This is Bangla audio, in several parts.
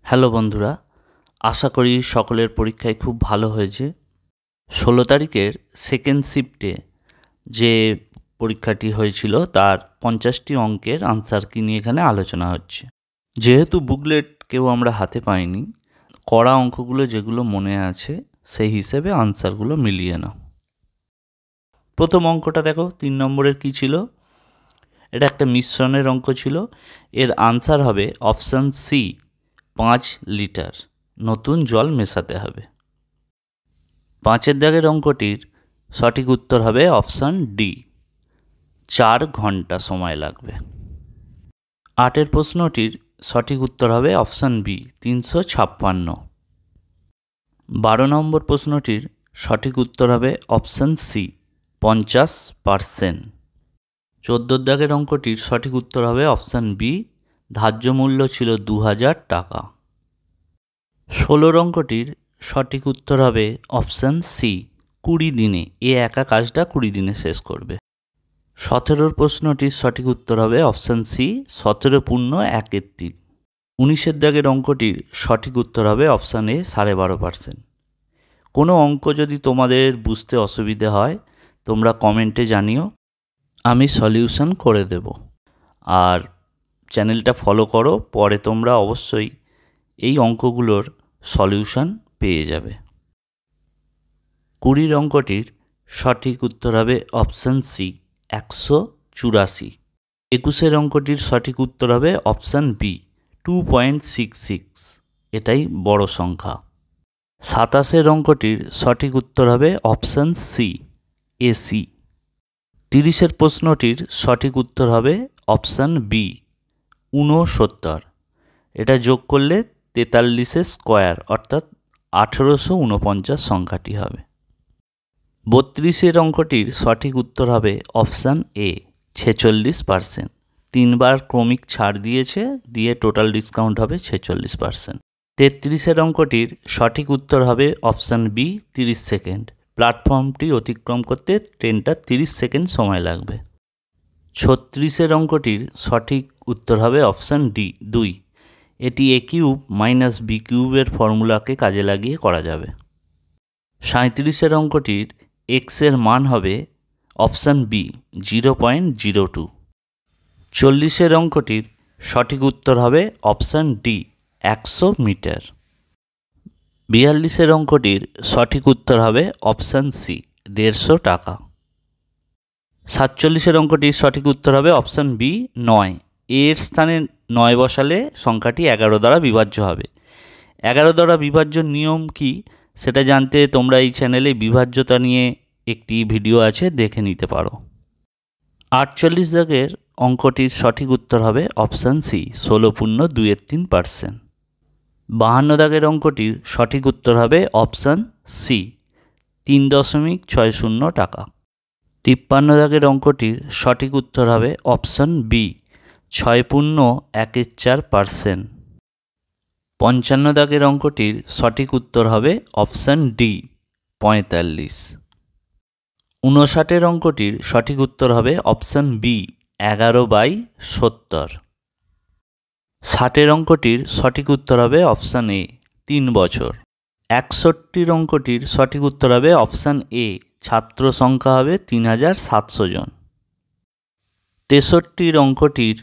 হ্যালো বন্ধুরা, আশা করি সকলের পরীক্ষায় খুব ভালো হয়েছে। 16 তারিখের সেকেন্ড শিফটে যে পরীক্ষাটি হয়েছিল তার 50টি অঙ্কের আনসার কি নিয়ে এখানে আলোচনা হচ্ছে। যেহেতু বুকলেট কেউ আমরা হাতে পাইনি, করা অঙ্কগুলো যেগুলো মনে আছে সেই হিসেবে আনসারগুলো মিলিয়ে নাও। প্রথম অঙ্কটা দেখো, 3 নম্বরের কি ছিল? এটা একটা মিশ্রণের অঙ্ক ছিল। এর আনসার হবে অপশান সি, 5 লিটার নতুন জল মেশাতে হবে। 5-এর দাগের অঙ্কটির সঠিক উত্তর হবে অপশান ডি, 4 ঘন্টা সময় লাগবে। 8-এর প্রশ্নটির সঠিক উত্তর হবে অপশান বি, 356। 12 নম্বর প্রশ্নটির সঠিক উত্তর হবে অপশান সি, 50%। 14-এর দাগের অঙ্কটির সঠিক উত্তর হবে অপশান বি, ধার্য মূল্য ছিল 2000 টাকা। 16 অঙ্কটির সঠিক উত্তর হবে অপশান সি, 20 দিনে। এ একা কাজটা 20 দিনে শেষ করবে। 17 প্রশ্নটির সঠিক উত্তর হবে অপশান সি, 17 পূর্ণ 1-এর 3। 19-এর দাগের অঙ্কটির সঠিক উত্তর হবে অপশান এ, 12.5%। কোনো অঙ্ক যদি তোমাদের বুঝতে অসুবিধে হয় তোমরা কমেন্টে জানিও, আমি সলিউশন করে দেব। আর চ্যানেলটা ফলো করো, পরে তোমরা অবশ্যই এই অঙ্কগুলোর সলিউশন পেয়ে যাবে। 20 অঙ্কটির সঠিক উত্তর হবে অপশান সি, 184। 21-এর অঙ্কটির সঠিক উত্তর হবে অপশান বি, 2.66। এটাই বড় সংখ্যা। 27-এর অঙ্কটির সঠিক উত্তর হবে অপশান সি, এসি। 30-এর প্রশ্নটির সঠিক উত্তর হবে অপশান বি, 69। এটা যোগ করলে 43 স্কোয়ার অর্থাৎ 1849 সংখ্যাটি হবে। 32-এর অঙ্কটির সঠিক উত্তর হবে অপশান এ, 46%। 3বার ক্রমিক ছাড় দিয়েছে, দিয়ে টোটাল ডিসকাউন্ট হবে 46%। 33-এর অঙ্কটির সঠিক উত্তর হবে অপশান বি, 30 সেকেন্ড। প্ল্যাটফর্মটি অতিক্রম করতে ট্রেনটা 30 সেকেন্ড সময় লাগবে। 36-এর অঙ্কটির সঠিক উত্তর হবে অপশান ডি, 2। এটি এ কিউব মাইনাস বি কিউবের ফর্মুলাকে কাজে লাগিয়ে করা যাবে। 37-এর অঙ্কটির এক্সের মান হবে অপশান বি, 0.02। 40-এর অঙ্কটির সঠিক উত্তর হবে অপশান ডি, 100 মিটার। 42-এর অঙ্কটির সঠিক উত্তর হবে অপশান সি, 150 টাকা। 47-এর অঙ্কটির সঠিক উত্তর হবে অপশান বি, 9। এর স্থানে 9 বসালে সংখ্যাটি 11 দ্বারা বিভাজ্য হবে। 11 দ্বারা বিভাজ্য নিয়ম কি সেটা জানতে তোমরা এই চ্যানেলে বিভাজ্যতা নিয়ে একটি ভিডিও আছে, দেখে নিতে পারো। 48 দাগের অঙ্কটির সঠিক উত্তর হবে অপশান সি, 16 পূর্ণ 2-এর 3%। 52 দাগের অঙ্কটির সঠিক উত্তর হবে অপশান সি, 3.60 টাকা। 53 দাগের অঙ্কটির সঠিক উত্তর হবে অপশান বি, 6 পূর্ণ 1-এর 4%। 55 দাগের অঙ্কটির সঠিক উত্তর হবে অপশান ডি, 45। 59-এর অঙ্কটির সঠিক উত্তর হবে অপশান বি, 11/70। 60-এর অঙ্কটির সঠিক উত্তর হবে অপশান এ, 3 বছর। 61-র অঙ্কটির সঠিক উত্তর হবে অপশান এ, ছাত্র সংখ্যা হবে 3700 জন। 63-র অঙ্কটির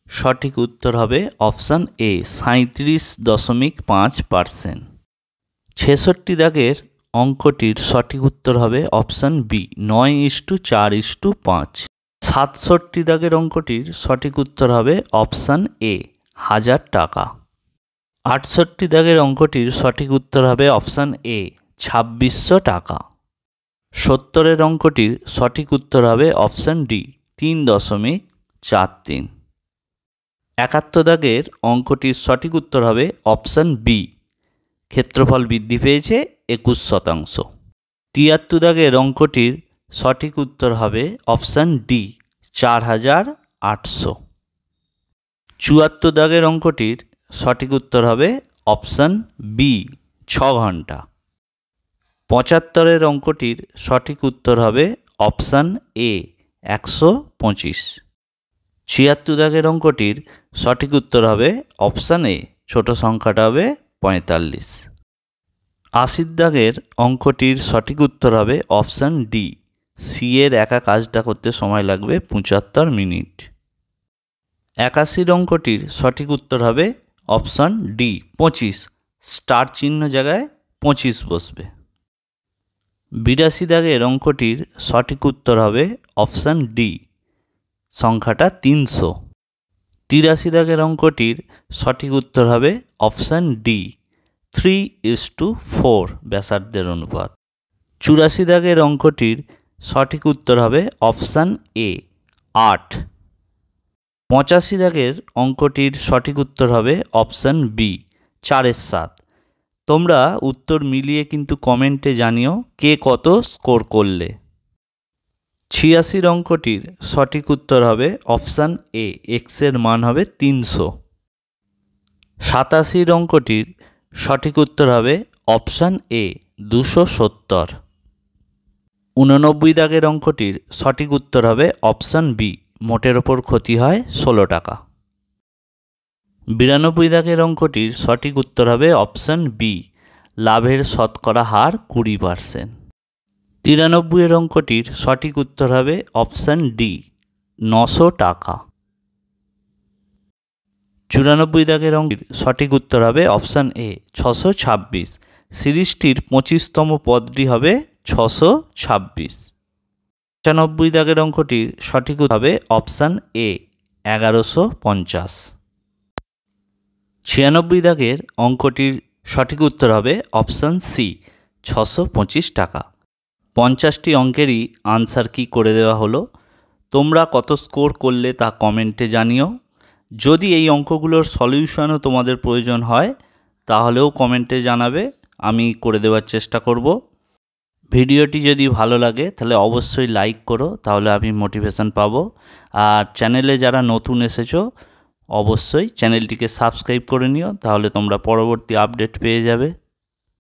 সঠিক উত্তর হবে অপশান এ, 37.5%। 66 দাগের অঙ্কটির সঠিক উত্তর হবে অপশান বি, 9:4:5। 67 দাগের অঙ্কটির সঠিক উত্তর হবে অপশান এ, 1000 টাকা। 68 দাগের অঙ্কটির সঠিক উত্তর হবে অপশান এ, 2600 টাকা। 70-এর অঙ্কটির সঠিক উত্তর হবে অপশান ডি, 3.43। 71 দাগের অঙ্কটির সঠিক উত্তর হবে অপশান বি, ক্ষেত্রফল বৃদ্ধি পেয়েছে 21%। 73 দাগের অঙ্কটির সঠিক উত্তর হবে অপশান ডি, 4800। 74 দাগের অঙ্কটির সঠিক উত্তর হবে অপশান বি, 6 ঘন্টা। 75-এর অঙ্কটির সঠিক উত্তর হবে অপশান এ, 125। 76 দাগের অঙ্কটির সঠিক উত্তর হবে অপশান এ, ছোট সংখ্যাটা হবে 45। 80 দাগের অঙ্কটির সঠিক উত্তর হবে অপশান ডি। সি এর একা কাজটা করতে সময় লাগবে 75 মিনিট। 81 অঙ্কটির সঠিক উত্তর হবে অপশান ডি 25। স্টার চিহ্ন জায়গায় 25 বসবে। 82 দাগের অঙ্কটির সঠিক উত্তর হবে অপশান ডি, সংখ্যাটা 300। 83 দাগের অঙ্কটির সঠিক উত্তর হবে অপশান ডি 3:4 ব্যাসার্ধের অনুপাত। 84 দাগের অঙ্কটির সঠিক উত্তর হবে অপশান এ 8। 85 দাগের অঙ্কটির সঠিক উত্তর হবে অপশান বি 4/7। তোমরা উত্তর মিলিয়ে কিন্তু কমেন্টে জানিও কে কত স্কোর করলে। 86 অঙ্কটির সঠিক উত্তর হবে অপশান এ, এক্স এর মান হবে 300। 87 অঙ্কটির সঠিক উত্তর হবে অপশান এ 270। 89 দাগের অঙ্কটির সঠিক উত্তর হবে অপশান বি, মোটের ওপর ক্ষতি হয় 16 টাকা। 92 দাগের অঙ্কটির সঠিক উত্তর হবে অপশান বি, লাভের শতকরা হার 20%। 93 অঙ্কটির সঠিক উত্তর হবে অপশান ডি 900 টাকা। 94 দাগের অঙ্কের সঠিক উত্তর হবে অপশান এ 626। সিরিজটির 25তম পদটি হবে 626। 95 দাগের অঙ্কটির সঠিক উত্তর হবে অপশান এ 1150। 96 দাগের অঙ্কটির সঠিক উত্তর হবে অপশান সি 625 টাকা। 50টি অঙ্কেরই আনসার কি করে দেওয়া হলো। তোমরা কত স্কোর করলে তা কমেন্টে জানিও। যদি এই অঙ্কগুলোর সলিউশনও তোমাদের প্রয়োজন হয় তাহলেও কমেন্টে জানাবে, আমি করে দেওয়ার চেষ্টা করব। ভিডিওটি যদি ভালো লাগে তাহলে অবশ্যই লাইক করো, তাহলে আমি মোটিভেশন পাবো। আর চ্যানেলে যারা নতুন এসেছো অবশ্যই চ্যানেলটিকে সাবস্ক্রাইব করে নিও, তাহলে তোমরা পরবর্তী আপডেট পেয়ে যাবে।